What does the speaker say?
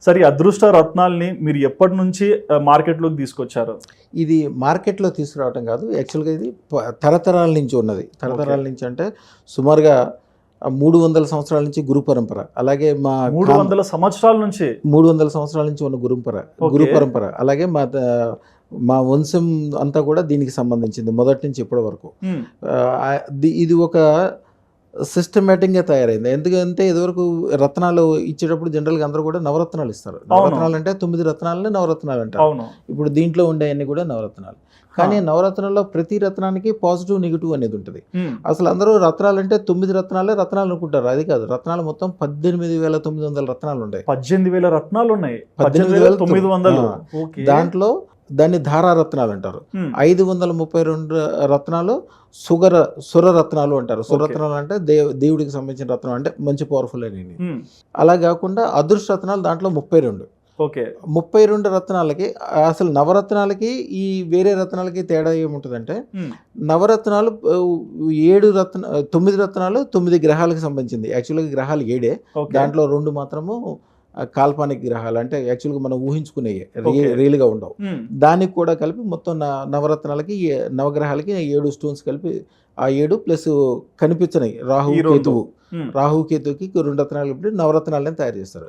సరే, ఈ అదృష్ట రత్నాల్ని మీరు ఎప్పటి నుంచి మార్కెట్లోకి తీసుకొచ్చారు? ఇది మార్కెట్లో తీసుకురావటం కాదు, యాక్చువల్గా ఇది తరతరాల నుంచి ఉన్నది. తరతరాల నుంచి అంటే సుమారుగా 300 సంవత్సరాల నుంచి గురు పరంపర. అలాగే మా 300 సంవత్సరాల నుంచి 300 సంవత్సరాల నుంచి ఉన్న గురు పరంపర. అలాగే మా వంశం అంతా కూడా దీనికి సంబంధించింది మొదటి నుంచి ఇప్పటి వరకు. ఇది ఒక సిస్టమేటిక్గా తయారైంది. ఎందుకంటే ఇదివరకు రత్నాలు ఇచ్చేటప్పుడు జనరల్గా అందరూ కూడా నవరత్నాలు ఇస్తారు. నవరత్నాలు అంటే 9 రత్నాలని నవరత్నాలు అంటారు. ఇప్పుడు దీంట్లో ఉండేవన్నీ కూడా నవరత్నాలు. కానీ నవరత్నాల్లో ప్రతి రత్నానికి పాజిటివ్ నెగిటివ్ అనేది ఉంటుంది. అసలు అందరూ రత్నాలు అంటే 9 రత్నాలు అనుకుంటారు. అది కాదు, రత్నాలు మొత్తం 18,900 రత్నాలు ఉన్నాయి. 18,000 రత్నాలు ఉన్నాయి. 18,900. దాంట్లో దాన్ని ధారారత్నాలు అంటారు. 532 రత్నాలు సురరత్నాలు అంటారు. సురరత్నాలు అంటే దేవుడికి సంబంధించిన రత్నం, అంటే మంచి పవర్ఫుల్ అని. అలా కాకుండా అదృష్ట రత్నాలు దాంట్లో 32. 32 రత్నాలకి, అసలు నవరత్నాలకి ఈ వేరే రత్నాలకి తేడా ఏముంటుందంటే, నవరత్నాలు 9 రత్నాలు 9 గ్రహాలకు సంబంధించింది. యాక్చువల్గా గ్రహాలు 7, దాంట్లో 2 మాత్రము కాల్పనిక గ్రహాలు, అంటే యాక్చువల్గా మనం ఊహించుకునేవి, రియల్గా ఉండవు. దానికి కూడా కలిపి మొత్తం నవరత్నాలకి నవగ్రహాలకి 7 స్టోన్స్ కలిపి, ఆ 7 ప్లస్ కనిపించినవి రాహు కేతువుకి 2 రత్నాలు కలిపి నవరత్నాలని తయారు చేస్తారు.